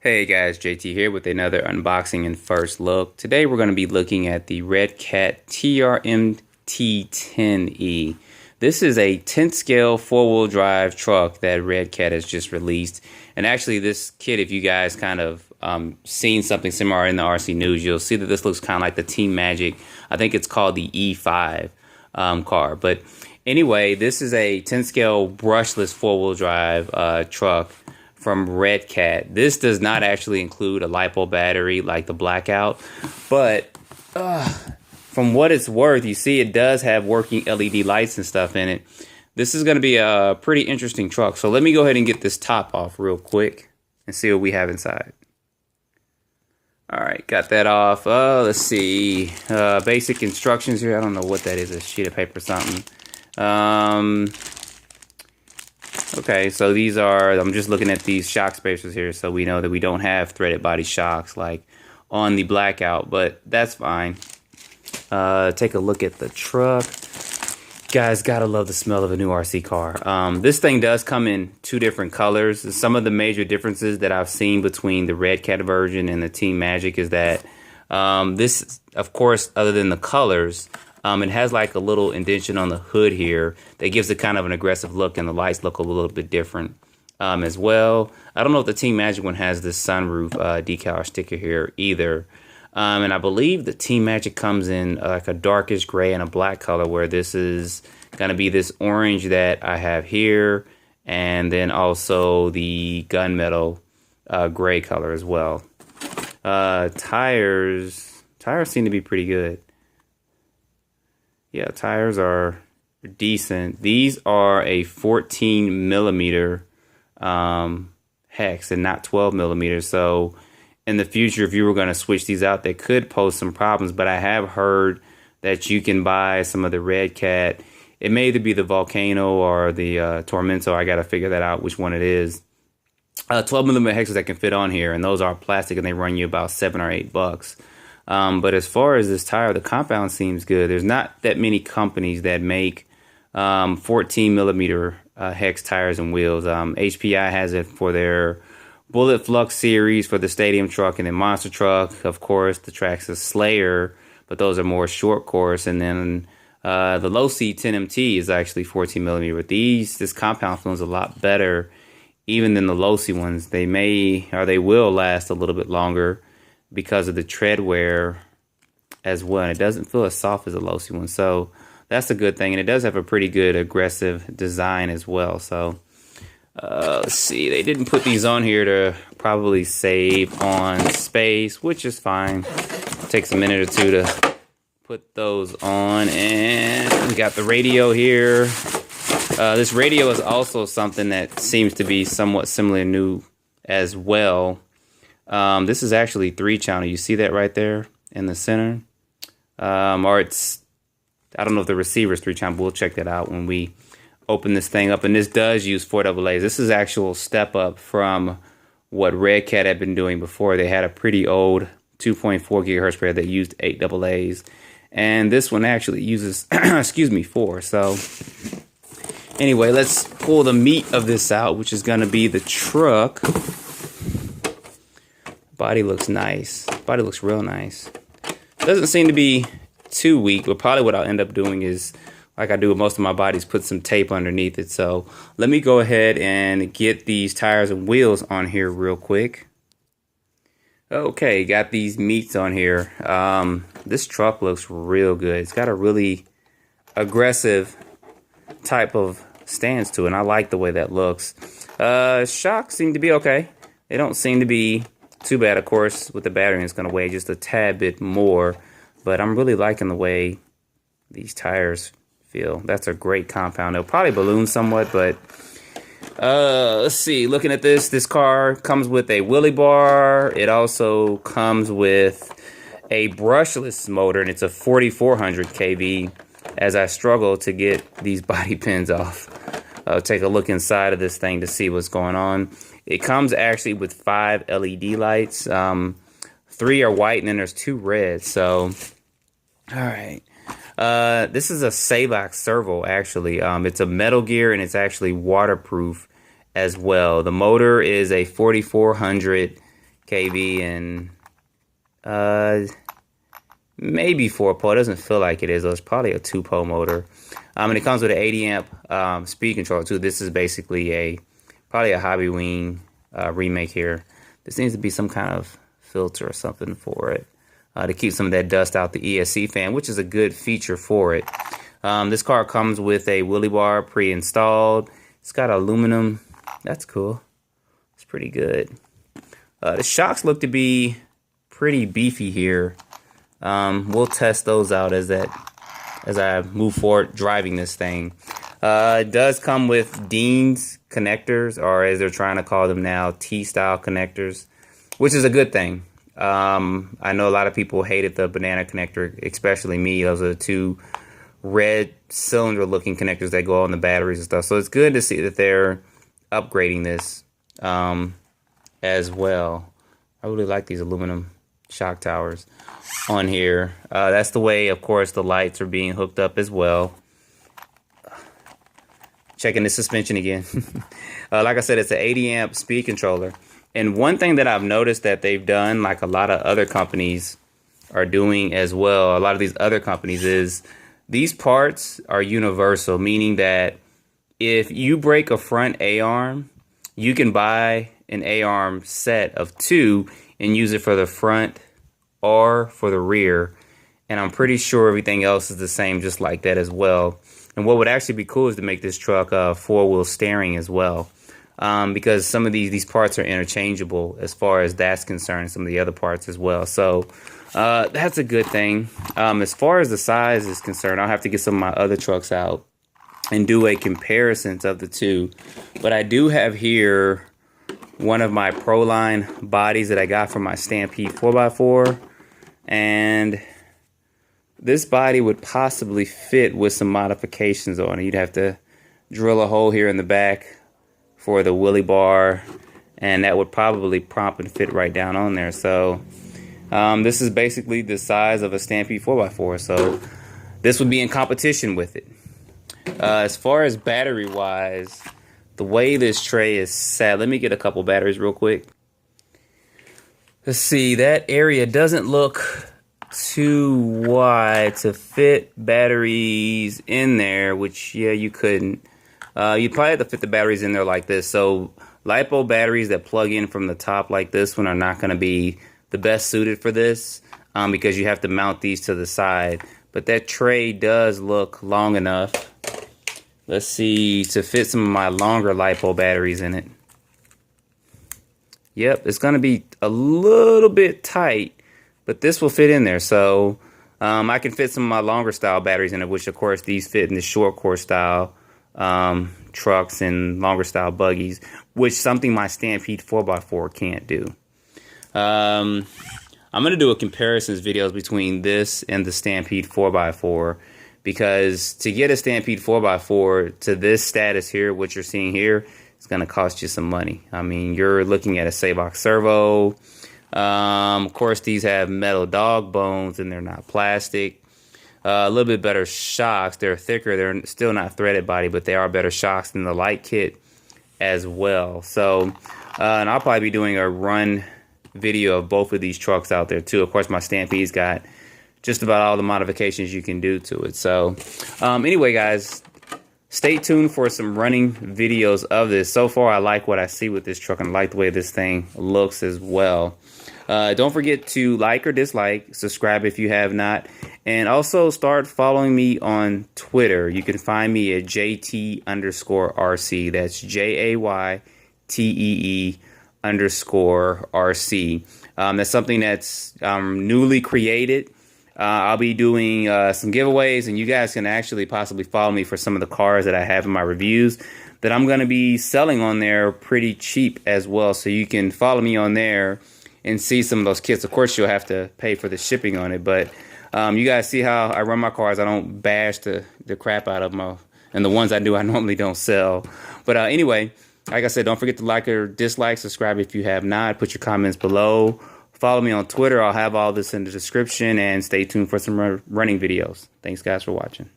Hey guys, JT here with another unboxing and first look. Today we're going to be looking at the RedCat TRMT10e. This is a 10th scale 4-wheel drive truck that RedCat has just released. And actually this kit, if you guys kind of seen something similar in the RC news, you'll see that this looks kind of like the Team Magic. I think it's called the E5 car. But anyway, this is a 10th scale brushless 4-wheel drive truck from RedCat. This does not actually include a LiPo battery like the Blackout, but from what it's worth, you see it does have working LED lights and stuff in it. This is going to be a pretty interesting truck. So let me go ahead and get this top off real quick and see what we have inside. All right, got that off. Let's see. Basic instructions here. I don't know what that is, a sheet of paper or something. Okay, so these are, I'm just looking at these shock spacers here, so we know that we don't have threaded body shocks like on the Blackout, but that's fine. Take a look at the truck. Guys, gotta love the smell of a new RC car. This thing does come in two different colors. Some of the major differences that I've seen between the RedCat version and the Team Magic is that this, of course, other than the colors, it has like a little indentation on the hood here that gives it kind of an aggressive look, and the lights look a little bit different as well. I don't know if the Team Magic one has this sunroof decal or sticker here either. And I believe the Team Magic comes in like a darkish gray and a black color, where this is going to be this orange that I have here, and then also the gunmetal gray color as well. Tires seem to be pretty good. Yeah, tires are decent. These are a 14 millimeter hex and not 12 millimeters. So in the future, if you were going to switch these out, they could pose some problems. But I have heard that you can buy some of the RedCat. It may either be the Volcano or the Tormento. I got to figure that out, which one it is. 12 millimeter hexes that can fit on here, and those are plastic, and they run you about $7 or $8. But as far as this tire, the compound seems good. There's not that many companies that make 14 millimeter hex tires and wheels. HPI has it for their Bullet Flux series for the stadium truck, and then Monster Truck, of course, the Traxxas Slayer, but those are more short course. And then the low C 10MT is actually 14 millimeter. But this compound film is a lot better even than the low C ones. They may, or they will last a little bit longer because of the tread wear as well. And it doesn't feel as soft as a low C one. So that's a good thing. And it does have a pretty good aggressive design as well. So let's see. They didn't put these on here to probably save on space, which is fine. It takes a minute or two to put those on. And we got the radio here. This radio is also something that seems to be somewhat similar new as well. This is actually 3-channel. You see that right there in the center? Or it's, I don't know if the receiver is 3-channel. We'll check that out when we open this thing up. And this does use 4AA's. This is actual step up from what RedCat had been doing before. They had a pretty old 2.4 gigahertz player that used 8AA's. And this one actually uses, excuse me, 4. So anyway, let's pull the meat of this out, which is going to be the truck. Body looks nice. Body looks real nice. Doesn't seem to be too weak, but probably what I'll end up doing is, like I do with most of my bodies, put some tape underneath it. So let me go ahead and get these tires and wheels on here real quick. Okay, got these meats on here. This truck looks real good. It's got a really aggressive type of stance to it, and I like the way that looks. Shocks seem to be okay. They don't seem to be too bad. Of course, with the battery, it's going to weigh just a tad bit more, but I'm really liking the way these tires feel. That's a great compound. They'll probably balloon somewhat, but let's see. Looking at this car comes with a wheelie bar. It also comes with a brushless motor, and it's a 4400 kV. As I struggle to get these body pins off, I'll take a look inside of this thing to see what's going on. It comes actually with 5 LED lights. 3 are white, and then there's 2 red. So, all right. This is a Servo, actually. It's a Metal Gear, and it's actually waterproof as well. The motor is a 4400 kV and maybe 4-pole. It doesn't feel like it is, though. It's probably a 2-pole motor. And it comes with an 80 amp speed controller too. This is basically probably a Hobby Wing remake here. There seems to be some kind of filter or something for it to keep some of that dust out the ESC fan, which is a good feature for it. This car comes with a wheelie bar pre-installed. It's got aluminum. That's cool. It's pretty good. The shocks look to be pretty beefy here. We'll test those out as I move forward driving this thing. It does come with Dean's connectors, or as they're trying to call them now, T-style connectors, which is a good thing. I know a lot of people hated the banana connector, especially me. Those are the two red cylinder looking connectors that go on the batteries and stuff. So it's good to see that they're upgrading this as well. I really like these aluminum shock towers on here. That's the way, of course, the lights are being hooked up as well. Checking the suspension again. Like I said, it's an 80 amp speed controller. And one thing that I've noticed that they've done, like a lot of other companies are doing as well, a lot of these other companies, is these parts are universal, meaning that if you break a front A-arm, you can buy an A-arm set of 2 and use it for the front or for the rear. And I'm pretty sure everything else is the same just like that as well. And what would actually be cool is to make this truck 4-wheel steering as well. Because some of these parts are interchangeable as far as that's concerned, some of the other parts as well. So that's a good thing. As far as the size is concerned, I'll have to get some of my other trucks out and do a comparison of the two. But I do have here one of my Proline bodies that I got from my Stampede 4x4. And this body would possibly fit with some modifications on it. You'd have to drill a hole here in the back for the wheelie bar, and that would probably prop and fit right down on there. So this is basically the size of a Stampede 4x4, so this would be in competition with it. As far as battery wise, the way this tray is set, let me get a couple batteries real quick. Let's see, that area doesn't look too wide to fit batteries in there, which, yeah, you couldn't. You'd probably have to fit the batteries in there like this. So LiPo batteries that plug in from the top like this one are not going to be the best suited for this because you have to mount these to the side. But that tray does look long enough, let's see, to fit some of my longer LiPo batteries in it. Yep, it's going to be a little bit tight, but this will fit in there. So I can fit some of my longer style batteries in it, which of course these fit in the short core style trucks and longer style buggies, which something my Stampede 4x4 can't do. I'm going to do a comparisons videos between this and the Stampede 4x4, because to get a Stampede 4x4 to this status here, what you're seeing here, it's going to cost you some money. I mean, you're looking at a Savox Servo. Of course, these have metal dog bones and they're not plastic. A little bit better shocks. They're thicker. They're still not threaded body, but they are better shocks than the light kit as well. So, and I'll probably be doing a run video of both of these trucks out there too. Of course, my Stampede's got just about all the modifications you can do to it. So, anyway, guys, stay tuned for some running videos of this. So far, I like what I see with this truck and I like the way this thing looks as well. Don't forget to like or dislike, subscribe if you have not, and also start following me on Twitter. You can find me at JT_RC. That's JAYTEE_RC. That's something that's newly created. I'll be doing some giveaways, and you guys can actually possibly follow me for some of the cars that I have in my reviews that I'm going to be selling on there pretty cheap as well. So you can follow me on there and see some of those kits. Of course, you'll have to pay for the shipping on it, but you guys see how I run my cars. I don't bash the crap out of them, and the ones I do, I normally don't sell. But anyway, like I said, don't forget to like or dislike, subscribe if you have not, put your comments below. Follow me on Twitter. I'll have all this in the description, and stay tuned for some running videos. Thanks, guys, for watching.